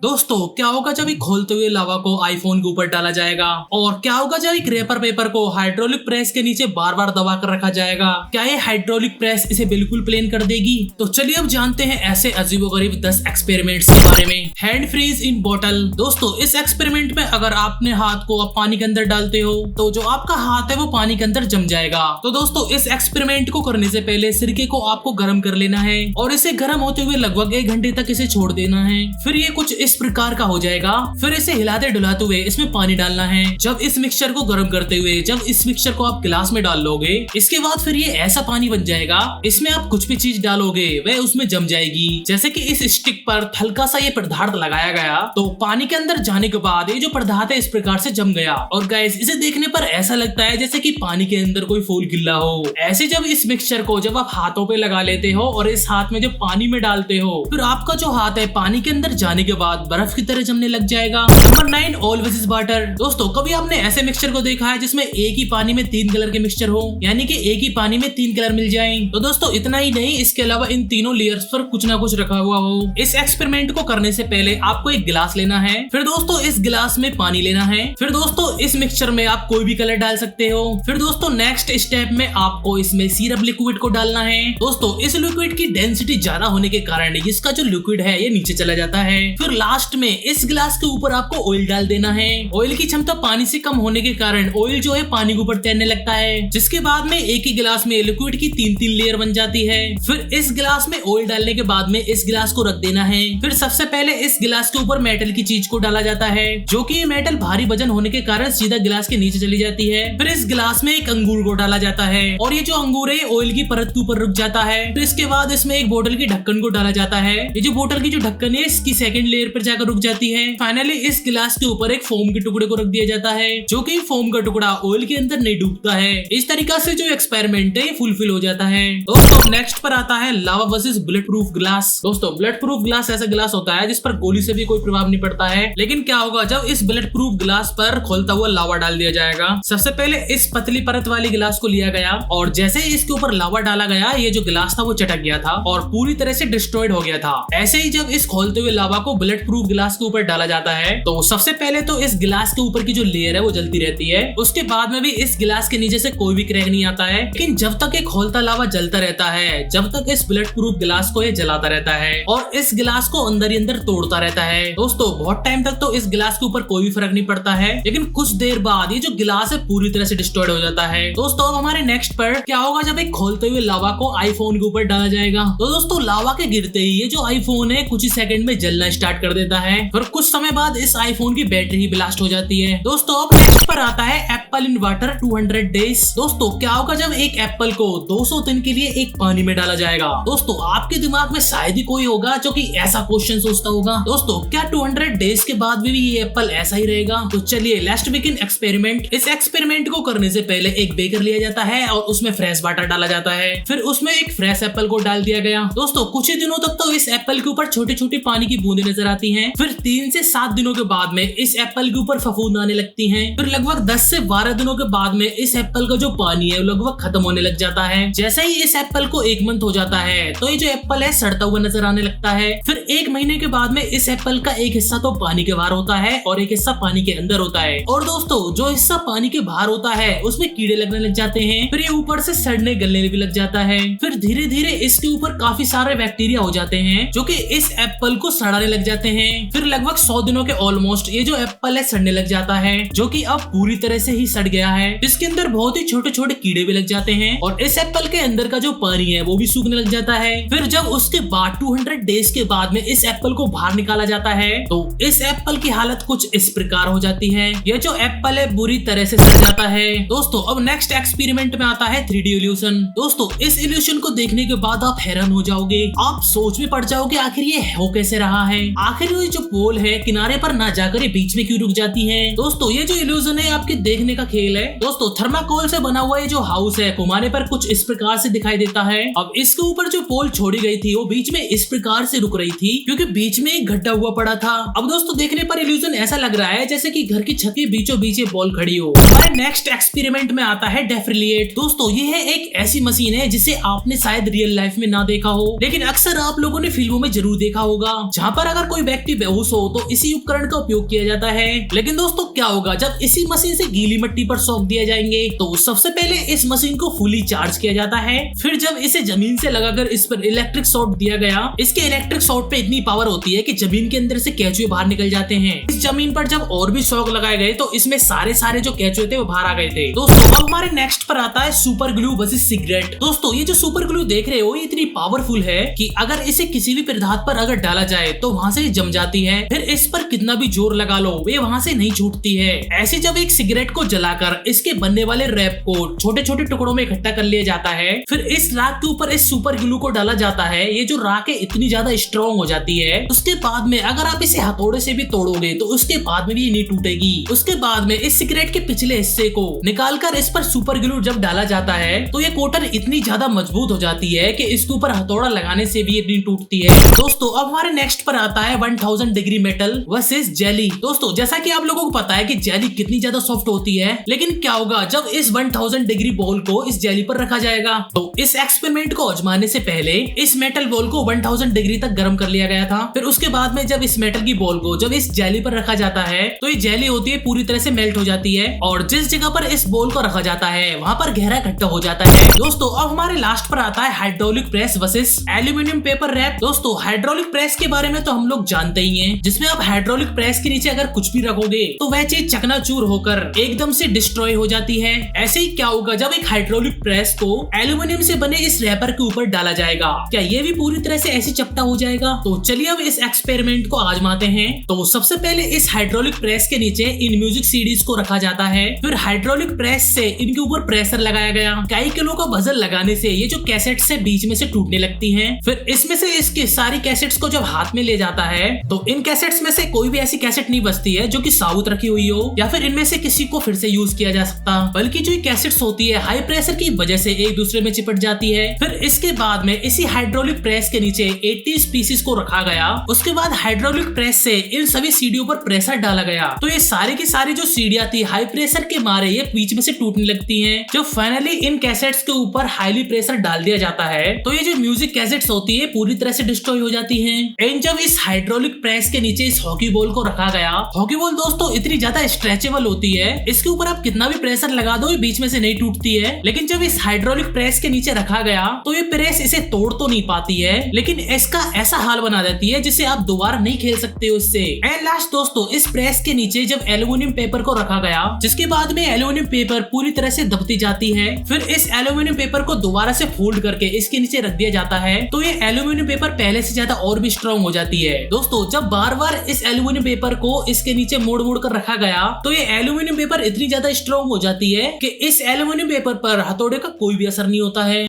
दोस्तों क्या होगा जब एक खोलते हुए लावा को आईफोन के ऊपर डाला जाएगा, और क्या होगा जब एक रेपर पेपर को हाइड्रोलिक प्रेस के नीचे बार बार दबा कर रखा जाएगा। क्या ये हाइड्रोलिक प्रेस इसे बिल्कुल प्लेन कर देगी? तो चलिए अब जानते हैं ऐसे अजीबोगरीब 10 एक्सपेरिमेंट्स के बारे में। Hand freeze in bottle. दोस्तों इस एक्सपेरिमेंट में अगर आपने हाथ को आप पानी के अंदर डालते हो तो जो आपका हाथ है वो पानी के अंदर जम जाएगा। तो दोस्तों इस एक्सपेरिमेंट को करने से पहले सिरके को आपको गर्म कर लेना है और इसे गर्म होते हुए लगभग 1 घंटे तक इसे छोड़ देना है। फिर ये कुछ इस प्रकार का हो जाएगा। फिर इसे हिलाते डुलाते हुए इसमें पानी डालना है। जब इस मिक्सचर को गर्म करते हुए जब इस मिक्सचर को आप गिलास में डाल लोगे, इसके बाद फिर ये ऐसा पानी बन जाएगा, इसमें आप कुछ भी चीज डालोगे वह उसमें जम जाएगी। जैसे कि इस स्टिक पर हल्का सा ये पदार्थ लगाया गया तो पानी के अंदर जाने के बाद ये जो पदार्थ है इस प्रकार से जम गया। और गाइस इसे देखने पर ऐसा लगता है जैसे कि पानी के अंदर कोई फूल गिल्ला हो। ऐसे जब इस मिक्सचर को जब आप हाथों पे लगा लेते हो और इस हाथ में जब पानी में डालते हो, फिर आपका जो हाथ है पानी के अंदर जाने के बाद बर्फ की तरह जमने लग जाएगा। Number 9 always is water. दोस्तों कभी आपने ऐसे मिक्सचर को देखा है जिसमें एक ही पानी में 3 कलर के मिक्सचर हो, यानी कि एक ही पानी में 3 कलर मिल जाएं? तो दोस्तों इतना ही नहीं, इसके अलावा इन तीनों लेयर्स पर कुछ ना कुछ रखा हुआ हो। इस एक्सपेरिमेंट को करने से पहले आपको एक गिलास लेना है। फिर दोस्तों इस गिलास में पानी लेना है। फिर दोस्तों इस मिक्सचर में आप कोई भी कलर डाल सकते हो। फिर दोस्तों नेक्स्ट स्टेप में आपको इसमें सिरप लिक्विड को डालना है। दोस्तों इस लिक्विड की डेंसिटी ज्यादा होने के कारण इसका जो लिक्विड है ये नीचे चला जाता है। फिर लास्ट में इस गिलास के ऊपर आपको ऑयल डाल देना है। ऑयल की क्षमता पानी से कम होने के कारण ऑयल जो है पानी के ऊपर तैरने लगता है, जिसके बाद में एक ही गिलास में लिक्विड की 3-3 लेयर बन जाती है। फिर इस गिलास में ऑयल डालने के बाद में इस गिलास को रख देना है। फिर सबसे पहले इस गिलास के ऊपर मेटल की चीज को डाला जाता है, जो कि ये मेटल भारी वजन होने के कारण सीधा गिलास के नीचे चली जाती है। फिर इस गिलास में एक अंगूर को डाला जाता है और ये जो अंगूर है ऑयल की परत के ऊपर रुक जाता है। फिर इसके बाद इसमें एक बोतल की ढक्कन को डाला जाता है। ये जो बोतल की जो ढक्कन है इसकी सेकंड लेयर पर जाकर रुक जाती है। फाइनली इस गिलास के ऊपर एक फोम के टुकड़े को रख दिया जाता है, जो कि फोम का टुकड़ा ऑयल के अंदर नहीं डूबता है। इस तरीका से जो एक्सपेरिमेंट है फुलफिल हो जाता है। दोस्तों नेक्स्ट पर आता है लावा वर्सेस बुलेट प्रूफ ग्लास। दोस्तों बुलेट प्रूफ ग्लास ऐसा ग्लास होता है जिस पर गोली से भी कोई प्रभाव नहीं पड़ता है, लेकिन क्या होगा जब इस बुलेट प्रूफ ग्लास पर खोलता हुआ लावा डाल दिया जाएगा। सबसे पहले इस पतली परत वाली गिलास को लिया गया और जैसे ही इसके ऊपर लावा डाला गया, ये जो गिलास था वो चटक गया था और पूरी तरह से डिस्ट्रॉयड हो गया था। ऐसे ही जब इस खोलते हुए लावा को बुलेट प्रूफ गिलास के ऊपर डाला जाता है तो सबसे पहले तो इस गिलास के ऊपर की जो लेयर है वो जलती रहती है। उसके बाद में भी इस गिलास के नीचे से कोई भी क्रैक नहीं आता है, लेकिन जब तक ये खोलता लावा जलता रहता है, जब तक इस बुलेट प्रूफ गिलास को ये जलाता रहता है और इस गिलास को अंदर ही अंदर तोड़ता रहता है। दोस्तों बहुत टाइम तक तो इस गिलास के ऊपर कोई भी फर्क नहीं पड़ता है, लेकिन कुछ देर बाद ये जो गिलास है पूरी तरह से डिस्ट्रॉयड हो जाता है। दोस्तों अब हमारे नेक्स्ट पर क्या होगा जब एक खोलते हुए लावा को आईफोन के ऊपर डाला जाएगा। तो दोस्तों लावा के गिरते ही ये जो आईफोन है कुछ ही सेकंड में जलना स्टार्ट कर देता है और कुछ समय बाद इस आईफोन की बैटरी ही ब्लास्ट हो जाती है। दोस्तों अब नेक्स्ट पर आता है एप्पल इन वाटर 200 डेज। दोस्तों क्या होगा जब एक एप्पल को 200 दिन के लिए एक पानी में डाला जाएगा। दोस्तों आपके दिमाग में शायद ही कोई होगा जो कि ऐसा क्वेश्चन सोचता होगा, दोस्तों क्या 200 डेज के बाद भी ये एप्पल ऐसा ही रहेगा? तो चलिए लेट्स बिगिन एक्सपेरिमेंट। इस एक्सपेरिमेंट को करने से पहले एक बेकर लिया जाता है और उसमें फ्रेश वाटर डाला जाता है। फिर उसमें एक फ्रेश एप्पल को डाल दिया गया। दोस्तों कुछ ही दिनों तक तो इस एप्पल के ऊपर छोटी छोटी पानी की बूंदें नजर आती हैं। फिर 3 से 7 दिनों के बाद में इस एप्पल के ऊपर फफूंद आने लगती हैं। फिर लगभग 10 से 12 दिनों के बाद में इस एप्पल का जो पानी है वो लगभग खत्म होने लग जाता है। जैसे ही इस एप्पल को 1 मंथ हो जाता है तो ये जो एप्पल है सड़ता हुआ नजर आने लगता है। फिर 1 महीने के बाद में इस एप्पल का एक हिस्सा तो पानी के बाहर होता है और एक हिस्सा पानी के अंदर होता है। और दोस्तों जो हिस्सा पानी के बाहर होता है उसमें कीड़े लगने लग जाते हैं। फिर ये ऊपर से सड़ने गलने भी लग जाता है। फिर धीरे धीरे इसके ऊपर काफी सारे बैक्टीरिया हो जाते हैं जो कि इस एप्पल को सड़ाने लग जाते हैं। फिर लगभग 100 दिनों के ऑलमोस्ट ये जो एप्पल है सड़ने लग जाता है, जो कि अब पूरी तरह से ही सड़ गया है। इसके अंदर बहुत ही छोटे छोटे कीड़े भी लग जाते हैं और इस एप्पल के अंदर का जो पानी है वो भी सूखने लग जाता है। फिर जब उसके बाद 200 डेज के बाद में इस एप्पल को बाहर निकाला जाता है तो इस एप्पल की हालत कुछ इस प्रकार हो जाती है। ये जो एप्पल है बुरी तरह से सड़ जाता है। दोस्तों अब नेक्स्ट एक्सपेरिमेंट में आता है 3D इल्यूशन। दोस्तों इस इल्यूशन को देखने के बाद आप हैरान हो जाओगे, आप सोच में पड़ जाओगे आखिर ये हो कैसे रहा है, आखिर ये जो पोल है किनारे पर ना जाकर ये बीच में क्यों रुक जाती है। दोस्तों ये जो इल्यूजन है आपके देखने का खेल है। दोस्तों थर्माकोल से बना हुआ ये जो हाउस है घुमाने पर कुछ इस प्रकार से दिखाई देता है। अब इसके ऊपर जो पोल छोड़ी गई थी वो बीच में इस प्रकार से रुक रही थी क्योंकि बीच में एक गड्ढा हुआ पड़ा था। अब दोस्तों देखने पर इल्यूजन ऐसा लग रहा है जैसे कि घर की छत के बीचों बीच बॉल खड़ी हो। हमारे नेक्स्ट एक्सपेरिमेंट में आता है डेफिब्रिलेट। दोस्तों ये है एक ऐसी मशीन है जिसे आपने शायद रियल लाइफ में ना देखा हो, लेकिन अक्सर आप लोगों ने फिल्मों में जरूर देखा होगा, जहाँ पर अगर कोई व्यक्ति बेहोश हो तो इसी उपकरण का उपयोग किया जाता है। लेकिन दोस्तों क्या होगा जब इसी मशीन से गीली मिट्टी पर शॉक दिया जाएंगे? तो सबसे पहले इस मशीन को फुली चार्ज किया जाता है, फिर जब इसे जमीन से लगाकर इस पर इलेक्ट्रिक शॉक दिया गया, इसके इलेक्ट्रिक शॉक पे इतनी पावर होती है कि जमीन के अंदर से केंचुए बाहर निकल जाते हैं। इस जमीन पर जब और भी शॉक लगाए गए तो इसमें सारे जो केंचुए थे वो बाहर आ गए थे। दोस्तों अब हमारे नेक्स्ट पर आता है सुपर ग्लू वर्सेस सिगरेट। दोस्तों ये जो सुपर ग्लू देख रहे हो ये इतनी पावरफुल है कि अगर इसे किसी भी पदार्थ पर अगर डाला जाए तो वहां से जम जाती है, फिर इस पर कितना भी जोर लगा लो वे वहां से नहीं छूटती है। ऐसे जब एक सिगरेट को जलाकर इसके बनने वाले रैप को छोटे छोटे टुकड़ों में इकट्ठा कर लिया जाता है, फिर इस राख के ऊपर इस सुपर ग्लू को डाला जाता है। ये जो राख है इतनी ज्यादा स्ट्रॉन्ग हो जाती है, उसके बाद में अगर आप इसे हथौड़े से भी तोड़ोगे तो उसके बाद में भी ये नहीं टूटेगी। उसके बाद में इस सिगरेट के पिछले हिस्से को निकालकर इस पर सुपर ग्लू जब डाला जाता है तो ये कोटर इतनी ज्यादा मजबूत हो जाती है कि इसके ऊपर हथौड़ा लगाने से भी ये नहीं टूटती है। दोस्तों अब हमारे नेक्स्ट पर आता है 1000 डिग्री मेटल वर्सेस जेली। दोस्तों जैसा कि आप लोगों को पता है कि जेली कितनी ज्यादा सॉफ्ट होती है, लेकिन क्या होगा जब इस 1000 डिग्री बॉल को इस जेली पर रखा जाएगा? तो इस एक्सपेरिमेंट को आजमाने से पहले इस मेटल बॉल को 1000 डिग्री तक गर्म कर लिया गया था। फिर उसके बाद में जब इस मेटल की बॉल को जब इस जेली पर रखा जाता है तो ये जेली होती है पूरी तरह से मेल्ट हो जाती है और जिस जगह पर इस बॉल को रखा जाता है वहाँ पर गहरा इकट्ठा हो जाता है। दोस्तों अब हमारे लास्ट पर आता है hydraulic press versus aluminium paper wrap. दोस्तों हाइड्रोलिक प्रेस के बारे में तो हम लोग जानते ही हैं, जिसमें आप हाइड्रोलिक प्रेस के नीचे अगर कुछ भी रखोगे तो वह चीज चकनाचूर होकर एकदम से डिस्ट्रॉय हो जाती है। ऐसे ही क्या होगा जब एक हाइड्रोलिक प्रेस को एल्यूमिनियम से बने इस रैपर के ऊपर डाला जाएगा? क्या ये भी पूरी तरह से ऐसे चपटा हो जाएगा? तो चलिए अब इस एक्सपेरिमेंट को आजमाते हैं। तो सबसे पहले इस हाइड्रोलिक प्रेस के नीचे इन म्यूजिक सीडीज को रखा जाता है, फिर हाइड्रोलिक प्रेस से इनके ऊपर प्रेशर लगाया गया। कई किलो का वजन लगाने से ये जो कैसेट से बीच में से टूटने लगती हैं। फिर इसमें से इसके सारी कैसेट्स को जब हाथ में ले जाता है तो इन कैसेट्स में से कोई भी ऐसी कैसेट नहीं बचती है जो कि साबुत रखी हुई हो या फिर इनमें से किसी को फिर से यूज किया जा सकता, बल्कि जो कैसेट्स होती है हाई प्रेशर की वजह से एक दूसरे में चिपट जाती है। फिर इसके बाद में इसी हाइड्रोलिक प्रेस के नीचे 80 पीसेस को रखा गया। उसके बाद हाइड्रोलिक प्रेस से इन सभी सीढ़ियों पर प्रेशर डाला गया तो ये सारी की सारी जो सीढ़ियां थी हाई प्रेशर के मारे ये बीच में से टूटने लगती हैं। जब फाइनली इन कैसेट्स के ऊपर हाईली प्रेशर डाल दिया जाता है तो ये जो म्यूजिक कैसेट्स होती है पूरी तरह से डिस्ट्रॉय हो जाती हैं। एंड जब इस हाइड्रोलिक प्रेस के नीचे इस हॉकी बॉल को रखा गया, हॉकी बॉल दोस्तों इतनी ज्यादा स्ट्रेचेबल होती है, इसके ऊपर आप कितना भी प्रेशर लगा दो ये बीच में से नहीं टूटती है। लेकिन जब इस हाइड्रोलिक प्रेस के नीचे रखा गया तो ये प्रेस इसे तोड़ तो नहीं पाती है, लेकिन इसका ऐसा हाल बना देती है जिसे आप दोबारा नहीं खेल सकते हो इससे। एंड लास्ट दोस्तों इस प्रेस के नीचे जब एल्यूमिनियम पेपर को रखा गया, जिसके बाद में एल्यूमिनियम पेपर पूरी तरह से दबती जाती है, फिर इस एल्यूमिनियम पेपर को दोबारा से फोल्ड करके इसके नीचे रख दिया जाता है तो ये एल्यूमिनियम पेपर पहले से ज्यादा और भी स्ट्रॉन्ग हो जाती है। दोस्तों जब बार बार इस एल्यूमिनियम पेपर को इसके नीचे मोड़ मोड़ कर रखा गया तो ये एल्यूमिनियम पेपर इतनी ज्यादा स्ट्रॉन्ग हो जाती है कि इस एल्यूमिनियम पेपर पर हथौड़े का कोई भी असर नहीं होता है।